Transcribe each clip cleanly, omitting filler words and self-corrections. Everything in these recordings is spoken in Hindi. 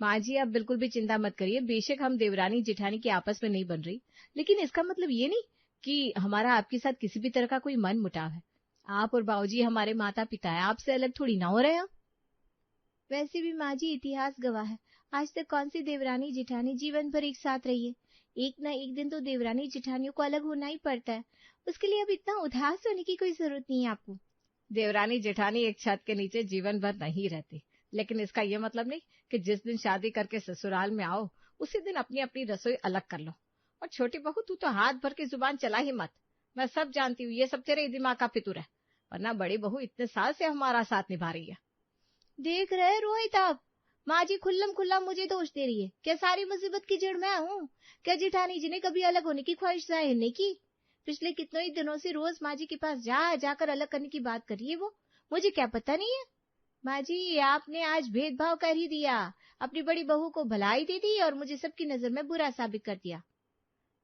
माँ जी, आप बिल्कुल भी चिंता मत करिए। बेशक हम देवरानी जेठानी की आपस में नहीं बन रही, लेकिन इसका मतलब ये नहीं कि हमारा आपके साथ किसी भी तरह का कोई मन मुटाव है। आप और बाबूजी हमारे माता पिता है, आपसे अलग थोड़ी ना हो रहे हैं। वैसे भी माँ जी, इतिहास गवाह है, आज तक कौन सी देवरानी जेठानी जीवन भर एक साथ रही है। एक ना एक दिन तो देवरानी जेठानियों को अलग होना ही पड़ता है। उसके लिए अब इतना उदास होने की कोई जरूरत नहीं है आपको। देवरानी जेठानी एक छत के नीचे जीवन भर नहीं रहती, लेकिन इसका यह मतलब नहीं कि जिस दिन शादी करके ससुराल में आओ उसी दिन अपनी अपनी रसोई अलग कर लो। और छोटी बहू, तू तो हाथ भर के जुबान चला ही मत। मैं सब जानती हूँ, ये सब तेरे ही दिमाग का फितूर है, वरना बड़ी बहू इतने साल से हमारा साथ निभा रही है। देख रहे रोहित, आप माँ जी खुल्लम खुल्ला मुझे दोष दे रही है। क्या सारी मुसीबत की जड़ मैं हूँ? क्या जेठानी जी ने कभी अलग होने की ख्वाहिश जाहिर नहीं की? पिछले कितने ही दिनों से रोज माँ जी के पास जा जाकर अलग करने की बात कर रही है वो। मुझे क्या पता नहीं है? माँ जी, आपने आज भेदभाव कर ही दिया। अपनी बड़ी बहू को भलाई दे दी और मुझे सबकी नजर में बुरा साबित कर दिया।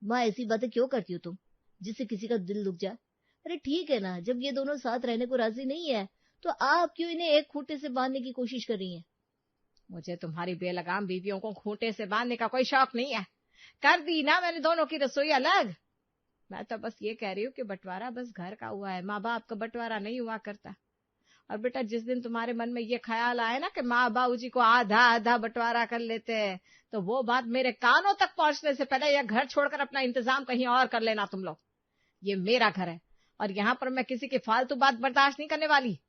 माँ, ऐसी बातें क्यों करती हो तुम, जिससे किसी का दिल दुख जाए? अरे ठीक है ना, जब ये दोनों साथ रहने को राजी नहीं है तो आप क्यों इन्हें एक खूंटे से बांधने की कोशिश कर रही हैं? मुझे तुम्हारी बेलगाम बीवियों को खूंटे से बांधने का कोई शौक नहीं है। कर दी ना मैंने दोनों की रसोई अलग। मैं तो बस ये कह रही हूँ कि बंटवारा बस घर का हुआ है, माँ बाप का बंटवारा नहीं हुआ करता। और बेटा, जिस दिन तुम्हारे मन में ये ख्याल आए ना कि माँ बाबूजी को आधा आधा बंटवारा कर लेते हैं, तो वो बात मेरे कानों तक पहुंचने से पहले यह घर छोड़कर अपना इंतजाम कहीं और कर लेना तुम लोग। ये मेरा घर है और यहाँ पर मैं किसी की फालतू बात बर्दाश्त नहीं करने वाली।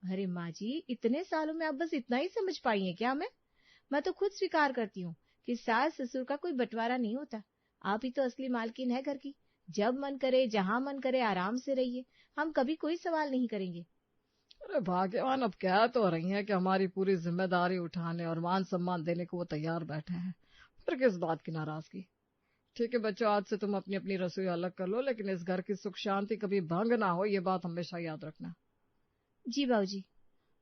अरे माँ जी, इतने सालों में आप बस इतना ही समझ पाई हैं क्या? मैं तो खुद स्वीकार करती हूँ कि सास ससुर का कोई बंटवारा नहीं होता। आप ही तो असली मालकिन है घर की। जब मन करे, जहां मन करे, आराम से रहिए। हम कभी कोई सवाल नहीं करेंगे। अरे भाग्यवान, अब कह तो रही हैं कि हमारी पूरी जिम्मेदारी उठाने और मान सम्मान देने को वो तैयार बैठे हैं, फिर किस बात की नाराजगी। ठीक है बच्चों, आज से तुम अपनी अपनी रसोई अलग कर लो, लेकिन इस घर की सुख शांति कभी भंग ना हो, ये बात हमेशा याद रखना। जी बाबूजी।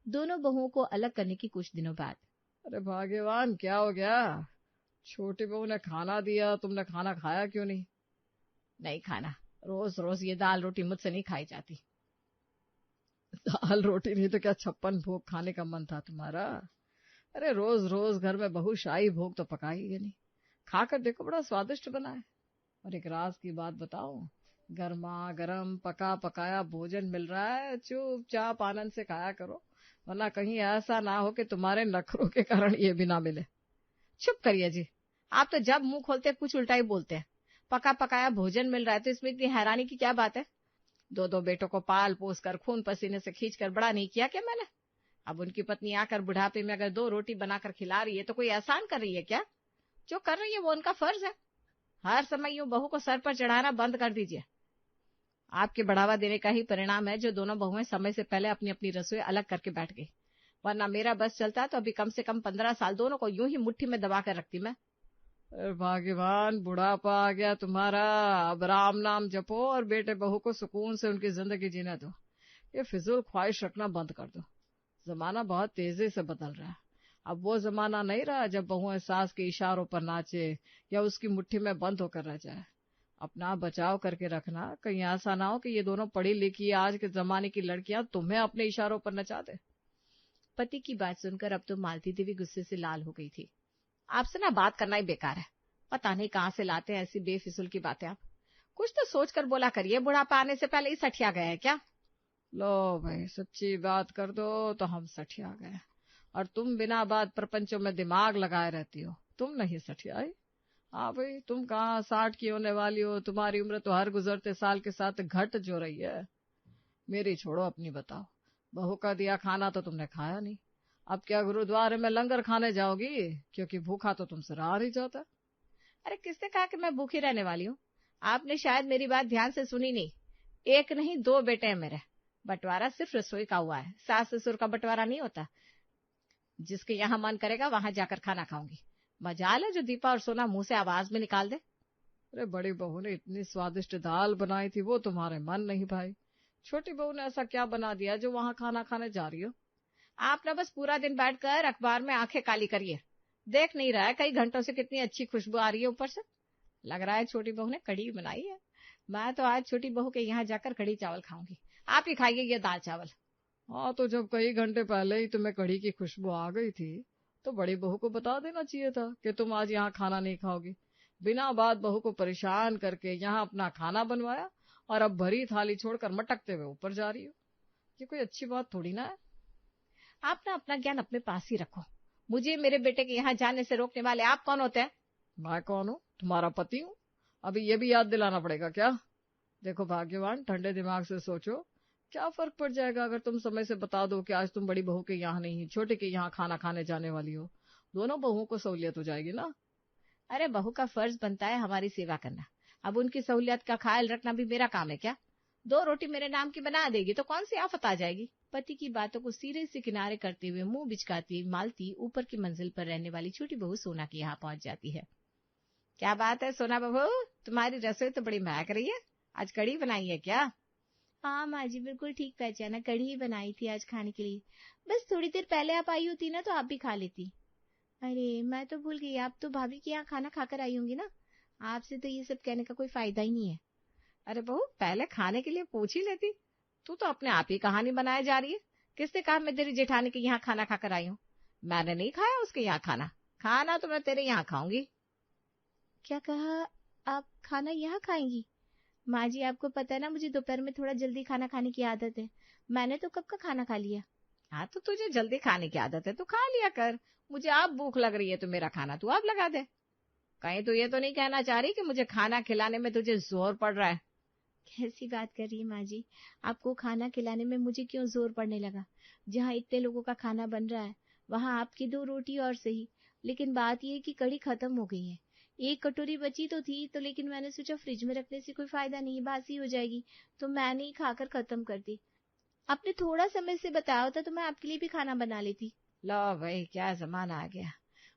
दोनों बहुओं को अलग करने की कुछ दिनों बाद। अरे भाग्यवान, क्या हो गया? छोटी बहू ने खाना दिया, तुमने खाना खाया क्यों नहीं? नहीं खाना, रोज रोज ये दाल रोटी मुझसे नहीं खाई जाती। दाल रोटी नहीं तो क्या 56 भोग खाने का मन था तुम्हारा? अरे रोज रोज घर में बहू शाही भोग तो पकाई नहीं। खाकर देखो, बड़ा स्वादिष्ट बना है। और एक राज की बात बताओ, गर्मा गर्म पका पकाया भोजन मिल रहा है, चुपचाप आनंद से खाया करो, वरना कहीं ऐसा ना हो कि तुम्हारे नखरों के कारण ये भी ना मिले। चुप करिए जी, आप तो जब मुंह खोलते हैं कुछ उल्टा ही बोलते हैं। पका पकाया भोजन मिल रहा है तो इसमें इतनी हैरानी की क्या बात है? दो दो बेटों को पाल पोस कर खून पसीने से खींच कर बड़ा नहीं किया क्या मैंने? अब उनकी पत्नी आकर बुढ़ापे में अगर 2 रोटी बनाकर खिला रही है तो कोई एहसान कर रही है क्या? जो कर रही है वो उनका फर्ज है। हर समय यूं बहू को सर पर चढ़ाना बंद कर दीजिए। आपके बढ़ावा देने का ही परिणाम है जो दोनों बहुएं समय से पहले अपनी अपनी रसोई अलग करके बैठ गई। वरना मेरा बस चलता तो अभी कम से कम 15 साल दोनों को यूं ही मुट्ठी में दबा कर रखती मैं। अरे भाग्यवान, बुढ़ापा आ गया तुम्हारा, अब राम नाम जपो और बेटे बहू को सुकून से उनकी जिंदगी जीने दो। ये फिजूल ख्वाहिश रखना बंद कर दो। जमाना बहुत तेजी से बदल रहा है। अब वो जमाना नहीं रहा जब बहुएं सास के इशारों पर नाचे या उसकी मुट्ठी में बंद होकर रह जाए। अपना बचाव करके रखना, कहीं ऐसा ना हो कि ये दोनों पढ़ी लिखी आज के जमाने की लड़कियां तुम्हें अपने इशारों पर नचा दे। पति की बात सुनकर अब तो मालती देवी गुस्से से लाल हो गई थी। आपसे ना बात करना ही बेकार है। पता नहीं कहाँ से लाते हैं ऐसी बेफिजूल की बातें आप। कुछ तो सोच कर बोला करिए, बुढ़ापा आने से पहले ही सठिया गए हैं क्या? लो भाई, सच्ची बात कर दो तो हम सठिया गए, और तुम बिना बात प्रपंचों में दिमाग लगाए रहती हो। तुम नहीं सठियाई। हाँ भाई, तुम कहाँ 60 की होने वाली हो, तुम्हारी उम्र तो हर गुजरते साल के साथ घट जो रही है। मेरी छोड़ो, अपनी बताओ। बहू का दिया खाना तो तुमने खाया नहीं, अब क्या गुरुद्वारे में लंगर खाने जाओगी? क्योंकि भूखा तो तुमसे रहा नहीं जाता। अरे किसने कहा कि मैं भूखी रहने वाली हूँ? आपने शायद मेरी बात ध्यान से सुनी नहीं। एक नहीं 2 बेटे हैं मेरे। बंटवारा सिर्फ रसोई का हुआ है, सास ससुर का बंटवारा नहीं होता। जिसके यहाँ मन करेगा वहां जाकर खाना खाऊंगी। मजाल है जो दीपा और सोना मुंह से आवाज में निकाल दे। अरे बड़ी बहू ने इतनी स्वादिष्ट दाल बनाई थी, वो तुम्हारे मन नहीं भाई। छोटी बहू ने ऐसा क्या बना दिया जो वहां खाना खाने जा रही हो? आप ना बस पूरा दिन बैठकर अखबार में आंखें काली करिए। देख नहीं रहा है कई घंटों से कितनी अच्छी खुशबू आ रही है ऊपर से? लग रहा है छोटी बहू ने कढ़ी बनाई है। मैं तो आज छोटी बहू के यहाँ जाकर कढ़ी चावल खाऊंगी। आप ही खाइए ये दाल चावल। हाँ, तो जब कई घंटे पहले ही तुम्हें कढ़ी की खुशबू आ गई थी तो बड़ी बहू को बता देना चाहिए था कि तुम आज यहाँ खाना नहीं खाओगी। बिना बात बहू को परेशान करके यहाँ अपना खाना बनवाया और अब भरी थाली छोड़कर मटकते हुए ऊपर जा रही हो। ये कोई अच्छी बात थोड़ी ना है। आप ना अपना ज्ञान अपने पास ही रखो। मुझे मेरे बेटे के यहाँ जाने से रोकने वाले आप कौन होते हैं? मैं कौन हूँ? तुम्हारा पति हूँ। अभी ये भी याद दिलाना पड़ेगा क्या? देखो भाग्यवान, ठंडे दिमाग से सोचो, क्या फर्क पड़ जाएगा अगर तुम समय से बता दो कि आज तुम बड़ी बहू के यहाँ नहीं, छोटे के यहाँ खाना खाने जाने वाली हो। दोनों बहुओं को सहूलियत हो जाएगी ना। अरे बहू का फर्ज बनता है हमारी सेवा करना, अब उनकी सहूलियत का ख्याल रखना भी मेरा काम है क्या? 2 रोटी मेरे नाम की बना देगी तो कौन सी आफत आ जाएगी? पति की बातों को सिरे से किनारे करते हुए मुंह बिचकाती मालती ऊपर की मंजिल पर रहने वाली छोटी बहू सोना के यहाँ पहुंच जाती है। क्या बात है सोना बहू, तुम्हारी रसोई तो बड़ी महक रही है। आज कढ़ी बनाई है क्या? हाँ माँ जी, बिल्कुल ठीक पहचाना, कढ़ी ही बनाई थी आज खाने के लिए। बस थोड़ी देर पहले आप आई होती ना तो आप भी खा लेती। अरे मैं तो भूल गई, आप तो भाभी के यहाँ खाना खाकर आई होंगी ना। आपसे तो ये सब कहने का कोई फायदा ही नहीं है। अरे बहू, पहले खाने के लिए पूछ ही लेती। तू तो अपने आप ही कहानी बनाए जा रही है। किसने कहा मैं तेरी जेठानी के यहाँ खाना खाकर आई हूँ? मैंने नहीं खाया उसके यहाँ खाना। खाना तो मैं तेरे यहाँ खाऊंगी। क्या कहा? आप खाना यहाँ खाएंगी? माँ जी आपको पता है ना, मुझे दोपहर में थोड़ा जल्दी खाना खाने की आदत है। मैंने तो कब का खाना खा लिया। हाँ तो तुझे जल्दी खाने की आदत है तो खा लिया कर। मुझे आप भूख लग रही है तो मेरा खाना तू आप लगा दे। कहीं तो ये तो नहीं कहना चाह रही कि मुझे खाना खिलाने में तुझे जोर पड़ रहा है? कैसी बात कर रही है माँ जी, आपको खाना खिलाने में मुझे क्यों जोर पड़ने लगा? जहाँ इतने लोगों का खाना बन रहा है वहाँ आपकी 2 रोटी और सही, लेकिन बात यह है कि कढ़ी खत्म हो गई है। 1 कटोरी बची तो थी तो, लेकिन मैंने सोचा फ्रिज में रखने से कोई फायदा नहीं, बासी हो जाएगी, तो मैंने ही खाकर खत्म कर दी। आपने थोड़ा समय से बताया होता तो मैं आपके लिए भी खाना बना लेती। लो भाई, क्या जमाना आ गया।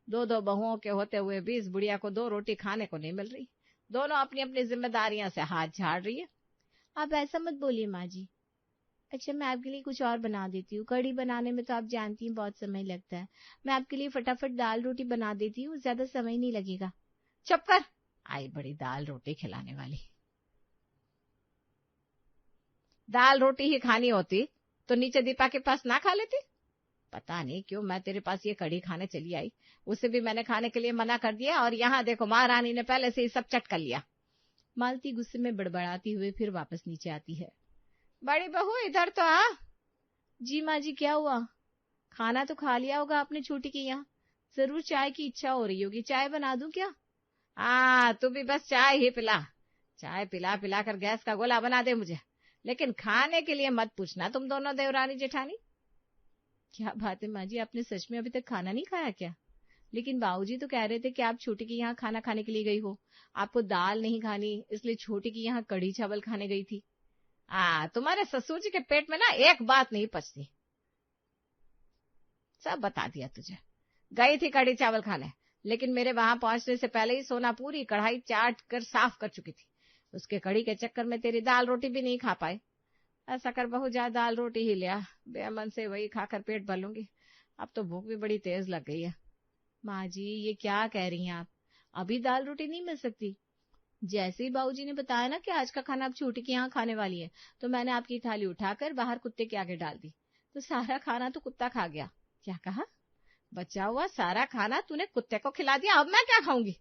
2 बहुओं के होते हुए भी इस बुढ़िया को 2 रोटी खाने को नहीं मिल रही। दोनों अपनी अपनी जिम्मेदारियां से हाथ झाड़ रही है। आप ऐसा मत बोलिए माँ जी। अच्छा मैं आपके लिए कुछ और बना देती हूँ। कढ़ी बनाने में तो आप जानती हैं बहुत समय लगता है। मैं आपके लिए फटाफट दाल रोटी बना देती हूँ, ज्यादा समय नहीं लगेगा। चुप कर, आई बड़ी दाल रोटी खिलाने वाली। दाल रोटी ही खानी होती तो नीचे दीपा के पास ना खा लेती? पता नहीं क्यों मैं तेरे पास ये कढ़ी खाने चली आई। उसे भी मैंने खाने के लिए मना कर दिया और यहाँ देखो महारानी ने पहले से ही सब चट कर लिया। मालती गुस्से में बड़बड़ाती हुए फिर वापस नीचे आती है। बड़ी बहू इधर तो आ। जी माँ जी, क्या हुआ? खाना तो खा लिया होगा आपने छोटी के यहाँ, जरूर चाय की इच्छा हो रही होगी। चाय बना दूं क्या? तू भी बस चाय ही पिला। चाय पिला पिला कर गैस का गोला बना दे मुझे, लेकिन खाने के लिए मत पूछना तुम दोनों देवरानी जेठानी। क्या बात है माँ जी, आपने सच में अभी तक खाना नहीं खाया क्या? लेकिन बाबूजी तो कह रहे थे कि आप छोटी के यहाँ खाना खाने के लिए गई हो, आपको दाल नहीं खानी, इसलिए छोटी के यहाँ कढ़ी चावल खाने गई थी। तुम्हारे ससुर जी के पेट में ना एक बात नहीं पचती। सब बता दिया तुझे। गई थी कढ़ी चावल खाने, लेकिन मेरे वहां पहुंचने से पहले ही सोना पूरी कढ़ाई चाट कर साफ कर चुकी थी। उसके कढ़ी के चक्कर में तेरी दाल रोटी भी नहीं खा पाए। ऐसा कर बहू, जा दाल रोटी ही लिया, बेमन से वही खाकर पेट भर लूंगी। अब तो भूख भी बड़ी तेज लग गई है। माँ जी ये क्या कह रही हैं आप? अभी दाल रोटी नहीं मिल सकती। जैसे ही बाबूजी ने बताया ना कि आज का खाना आप छोटी के यहाँ खाने वाली है, तो मैंने आपकी थाली उठाकर बाहर कुत्ते के आगे डाल दी, तो सारा खाना तो कुत्ता खा गया। क्या कहा? बचा हुआ सारा खाना तूने कुत्ते को खिला दिया, अब मैं क्या खाऊंगी?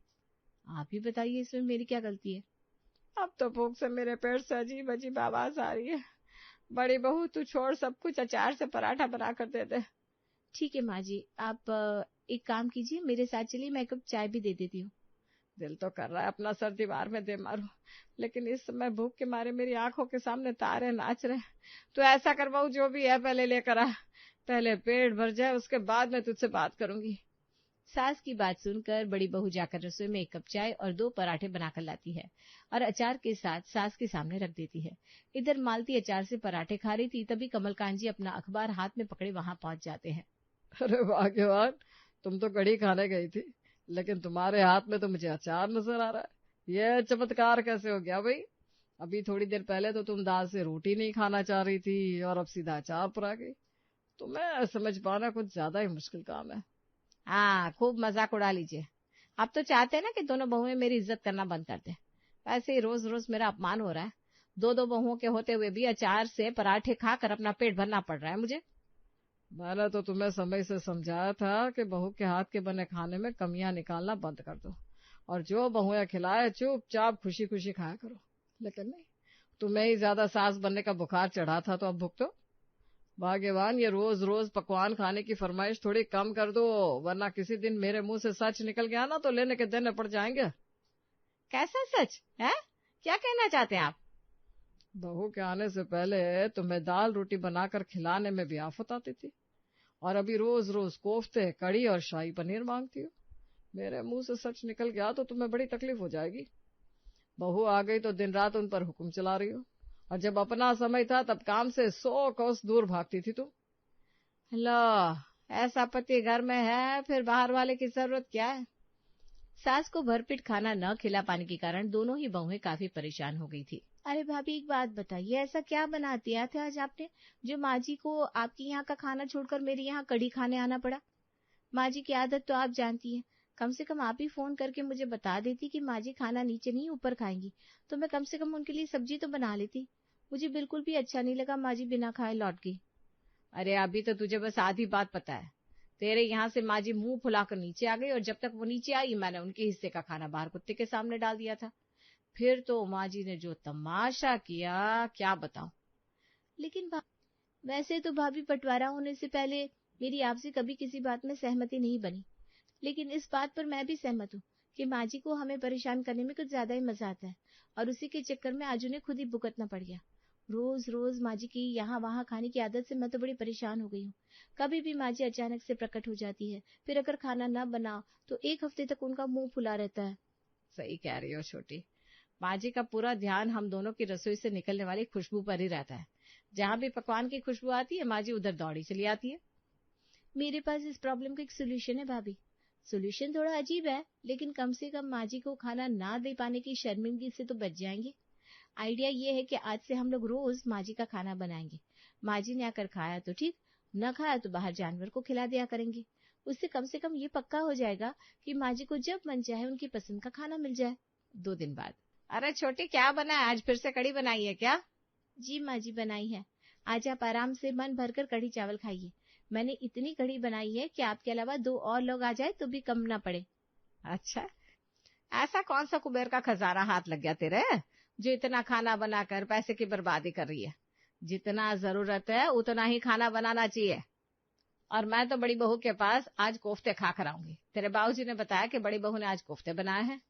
आप ही बताइए, इसमें मेरी क्या गलती है? अब तो भूख से मेरे पेट से अजीब अजीब आवाज आ रही है। बड़ी बहू तू छोड़ सब कुछ, अचार से पराठा बना कर दे दे। ठीक है माँ जी, आप एक काम कीजिए, मेरे साथ चलिए, मैं एक कप चाय भी दे देती हूँ। दिल तो कर रहा है अपना सर दीवार में दे मारूं, लेकिन इस समय भूख के मारे मेरी आंखों के सामने तारे नाच रहे। तो ऐसा कर बहू, जो भी है पहले लेकर आ, पहले पेट भर जाए उसके बाद मैं तुझसे बात करूंगी। सास की बात सुनकर बड़ी बहू जाकर रसोई में 1 कप चाय और 2 पराठे बनाकर लाती है और अचार के साथ सास के सामने रख देती है। इधर मालती अचार से पराठे खा रही थी, तभी कमलकांत जी अपना अखबार हाथ में पकड़े वहां पहुंच जाते हैं। अरे भाग्यवान, तुम तो कढ़ी खाने गई थी, लेकिन तुम्हारे हाथ में तो मुझे अचार नजर आ रहा है। यह चमत्कार कैसे हो गया भाई? अभी थोड़ी देर पहले तो तुम दाल से रोटी नहीं खाना चाह रही थी और अब सीधा अचार पर आ गई। तुम्हें समझ पाना कुछ ज्यादा ही मुश्किल काम है। खूब मजाक उड़ा लीजिए। आप तो चाहते हैं ना कि दोनों बहुएं मेरी इज्जत करना बंद कर दे। वैसे ही रोज रोज मेरा अपमान हो रहा है। 2 बहुओं के होते हुए भी अचार से पराठे खाकर अपना पेट भरना पड़ रहा है मुझे। मैंने तो तुम्हें समय से समझाया था कि बहू के हाथ के बने खाने में कमियां निकालना बंद कर दो और जो बहुएं खिलाए चुपचाप खुशी खुशी खाया करो। लेकिन नहीं, तुम्हें ही ज्यादा सास बनने का बुखार चढ़ा था तो अब भुगतो। भाग्यवान ये रोज रोज पकवान खाने की फरमाइश थोड़ी कम कर दो, वरना किसी दिन मेरे मुंह से सच निकल गया ना तो लेने के देने पड़ जाएंगे। कैसा सच है? क्या कहना चाहते हैं आप? बहू के आने से पहले तुम्हें दाल रोटी बनाकर खिलाने में भी आफत आती थी और अभी रोज रोज कोफ्ते कड़ी और शाही पनीर मांगती हो। मेरे मुंह से सच निकल गया तो तुम्हें बड़ी तकलीफ हो जाएगी। बहू आ गई तो दिन रात उन पर हुक्म चला रही हो, और जब अपना समय था तब काम से 100 कोस दूर भागती थी तुम। लो, ऐसा पति घर में है फिर बाहर वाले की जरूरत क्या है? सास को भरपेट खाना न खिला पाने के कारण दोनों ही बहुएं काफी परेशान हो गई थी। अरे भाभी, एक बात बताइए, ऐसा क्या बना दिया था आज आपने जो माँ जी को आपके यहाँ का खाना छोड़कर मेरे यहाँ कढ़ी खाने आना पड़ा? माँ जी की आदत तो आप जानती हैं। कम से कम आप ही फोन करके मुझे बता देती कि माँ जी खाना नीचे नहीं ऊपर खाएंगी, तो मैं कम से कम उनके लिए सब्जी तो बना लेती। मुझे बिल्कुल भी अच्छा नहीं लगा माँ जी बिना खाए लौट गई। अरे अभी तो तुझे बस आधी बात पता है। तेरे यहाँ से माँ जी मुंह फुलाकर नीचे आ गई और जब तक वो नीचे आई मैंने उनके हिस्से का खाना बाहर कुत्ते के सामने डाल दिया था। फिर तो माँ जी ने जो तमाशा किया क्या बताऊं। लेकिन वैसे तो भाभी बंटवारा होने से पहले मेरी आपसे कभी किसी बात में सहमति नहीं बनी, लेकिन इस बात पर मैं भी सहमत हूँ कि माँ जी को हमें परेशान करने में कुछ ज्यादा ही मजा आता है और उसी के चक्कर में आज उन्हें खुद ही भुगतना पड़ गया। रोज रोज माँ जी की यहाँ वहाँ खाने की आदत से मैं तो बड़ी परेशान हो गई हूँ। कभी भी माँ जी अचानक से प्रकट हो जाती है, फिर अगर खाना न बनाओ तो एक हफ्ते तक उनका मुंह फुला रहता है। सही कह रही हो छोटी, माँ जी का पूरा ध्यान हम दोनों की रसोई से निकलने वाली खुशबू पर ही रहता है। जहाँ भी पकवान की खुशबू आती है माँ जी उधर दौड़ी चली आती है। मेरे पास इस प्रॉब्लम का एक सोल्यूशन है भाभी। सोल्यूशन थोड़ा अजीब है, लेकिन कम से कम माँ जी को खाना ना दे पाने की शर्मिंदगी से तो बच जाएंगे। आइडिया ये है कि आज से हम लोग रोज माँ जी का खाना बनाएंगे। माँ जी ने आकर खाया तो ठीक, न खाया तो बाहर जानवर को खिला दिया करेंगे। उससे कम से कम ये पक्का हो जाएगा कि माँ जी को जब मन चाहे उनकी पसंद का खाना मिल जाए। 2 दिन बाद, अरे छोटी क्या बना है आज? फिर से कड़ी बनाई है क्या? जी माँ जी बनाई है। आज आप आराम से मन भरकर कढ़ी चावल खाइए। मैंने इतनी कढ़ी बनाई है कि आपके अलावा 2 और लोग आ जाए तो भी कम ना पड़े। अच्छा, ऐसा कौन सा कुबेर का खजाना हाथ लग गया तेरे जो इतना खाना बनाकर पैसे की बर्बादी कर रही है? जितना जरूरत है उतना ही खाना बनाना चाहिए। और मैं तो बड़ी बहू के पास आज कोफ्ते खा कर आऊंगी। तेरे बाबूजी ने बताया कि बड़ी बहू ने आज कोफ्ते बनाए हैं।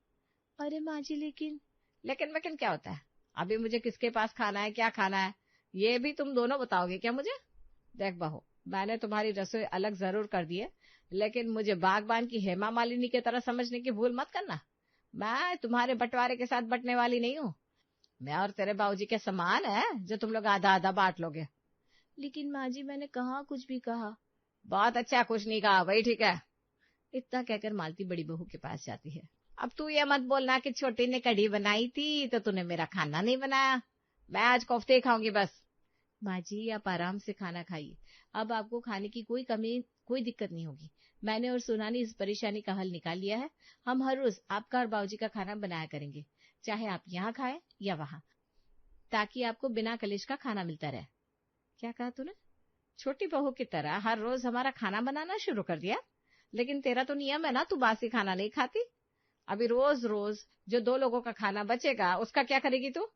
अरे माँ जी, लेकिन क्या होता है? अभी मुझे किसके पास खाना है, क्या खाना है, ये भी तुम दोनों बताओगे क्या मुझे? देख बहू, मैंने तुम्हारी रसोई अलग जरूर कर दी है, लेकिन मुझे बागबान की हेमा मालिनी की तरह समझने की भूल मत करना। मैं तुम्हारे बंटवारे के साथ बटने वाली नहीं हूँ। मैं और तेरे बाबूजी के समान है जो तुम लोग आधा आधा बांट लोगे। लेकिन माँ जी मैंने कहाँ कुछ भी कहा। बहुत अच्छा, कुछ नहीं कहा, वही ठीक है। इतना कहकर मालती बड़ी बहू के पास जाती है। अब तू ये मत बोलना कि छोटी ने कढ़ी बनाई थी तो तूने मेरा खाना नहीं बनाया। मैं आज कोफ्ते ही खाऊंगी बस। माँ जी आप आराम से खाना खाइए। अब आपको खाने की कोई कमी, कोई दिक्कत नहीं होगी। मैंने और सोना ने इस परेशानी का हल निकाल लिया है। हम हर रोज आपका और बाबूजी का खाना बनाया करेंगे, चाहे आप यहाँ खाएं या वहाँ, ताकि आपको बिना कलेश का खाना मिलता रहे। क्या कहा तूने? छोटी बहू की तरह हर रोज हमारा खाना बनाना शुरू कर दिया? लेकिन तेरा तो नियम है ना, तू बासी खाना नहीं खाती। अभी रोज रोज जो 2 लोगों का खाना बचेगा उसका क्या करेगी तू?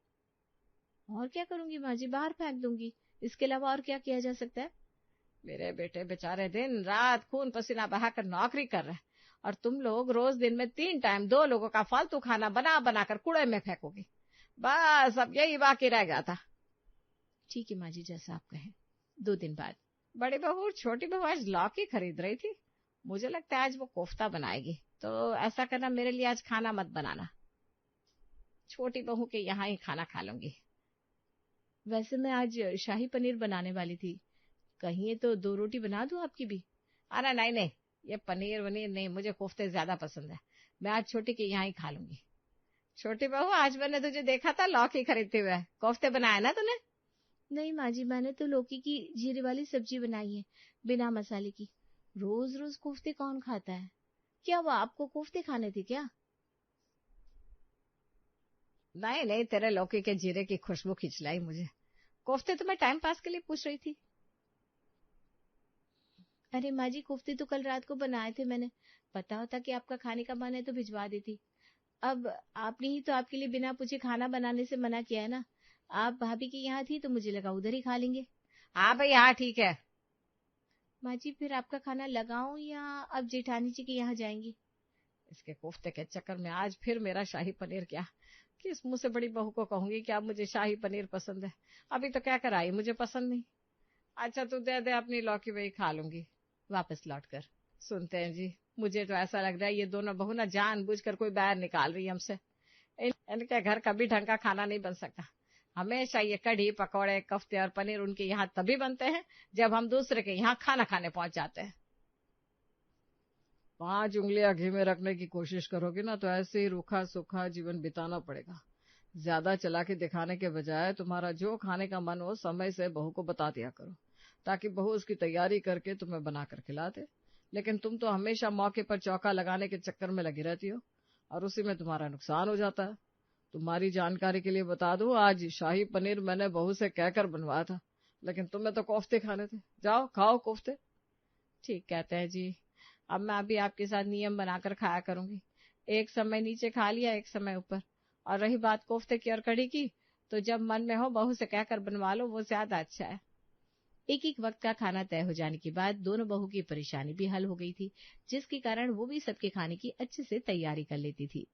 और क्या करूंगी माँ जी, बाहर फेंक दूंगी। इसके अलावा और क्या किया जा सकता है? मेरे बेटे बेचारे दिन रात खून पसीना बहाकर नौकरी कर रहे हैं और तुम लोग रोज दिन में 3 टाइम 2 लोगों का फालतू खाना बना बनाकर कूड़े में फेंकोगी। बस अब यही बाकी रह गया था। ठीक है माँ जी, जैसा आप कहें। 2 दिन बाद, बड़ी बहू छोटी बहू आज लौकी खरीद रही थी। मुझे लगता है आज वो कोफ्ता बनाएगी, तो ऐसा करना मेरे लिए आज खाना मत बनाना। छोटी बहू के यहाँ ही खाना खा लूंगी। वैसे मैं आज शाही पनीर बनाने वाली थी, कहीं तो 2 रोटी बना दूं आपकी भी? अरे नहीं नहीं, ये पनीर वनीर नहीं, मुझे कोफ्ते ज्यादा पसंद है। मैं आज छोटी के यहाँ ही खा लूंगी। छोटी बहू, आज मैंने तुझे देखा था लौकी खरीदते हुए, कोफ्ते बनाए ना तूने? नहीं माँ जी, मैंने तो लौकी की जीरे वाली सब्जी बनाई है, बिना मसाले की। रोज रोज कोफ्ते कौन खाता है? क्या वो आपको कोफ्ते खाने थे क्या? नहीं नहीं, तेरे लौकी के जीरे की खुशबू खिंचलाई मुझे। कोफ्ते तो मैं टाइम पास के लिए पूछ रही थी। अरे माँ जी, कोफ्ते तो कल रात को बनाए थे मैंने। पता होता कि आपका खाने का मन है तो भिजवा देती। अब आपने ही तो आपके लिए बिना पूछे खाना बनाने से मना किया है ना। आप भाभी के यहाँ थी तो मुझे लगा उधर ही खा लेंगे। हाँ भाई, हाँ ठीक है। माँ जी, फिर आपका खाना लगाऊं या अब जेठानी जी के यहाँ जाएंगी? इसके कोफ्ते के चक्कर में आज फिर मेरा शाही पनीर क्या, किस मुंह से बड़ी बहू को कहूंगी कि अब मुझे शाही पनीर पसंद है। अभी तो क्या कराई, मुझे पसंद नहीं। अच्छा तू दे दे अपनी लौकी, वही खा लूंगी। वापस लौटकर, सुनते हैं जी, मुझे तो ऐसा लग रहा है ये दोनों बहू ना जानबूझकर कोई बैर निकाल रही है हमसे। इनके घर कभी ढंग का खाना नहीं बन सकता। हमेशा ये कढ़ी पकौड़े कफ्ते और पनीर उनके यहाँ तभी बनते हैं जब हम दूसरे के यहाँ खाना खाने पहुंच जाते हैं। 5 उंगलियां घी में रखने की कोशिश करोगी ना तो ऐसे ही रूखा सूखा जीवन बिताना पड़ेगा। ज्यादा चला के दिखाने के बजाय तुम्हारा जो खाने का मन हो समय से बहू को बता दिया करो, ताकि बहू उसकी तैयारी करके तुम्हें बनाकर खिला दे। लेकिन तुम तो हमेशा मौके पर चौका लगाने के चक्कर में लगी रहती हो और उसी में तुम्हारा नुकसान हो जाता है। तुम्हारी जानकारी के लिए बता दूं, आज शाही पनीर मैंने बहू से कहकर बनवाया था, लेकिन तुम्हें तो कोफ्ते खाने थे। जाओ खाओ कोफ्ते। ठीक कहते हैं जी। अब मैं अभी आपके साथ नियम बनाकर खाया करूंगी। एक समय नीचे खा लिया, एक समय ऊपर। और रही बात कोफ्ते की और कढ़ी की, तो जब मन में हो बहू से कहकर बनवा लो, वो ज्यादा अच्छा है। एक एक वक्त का खाना तय हो जाने के बाद दोनों बहू की परेशानी भी हल हो गई थी, जिसके कारण वो भी सबके खाने की अच्छे से तैयारी कर लेती थी।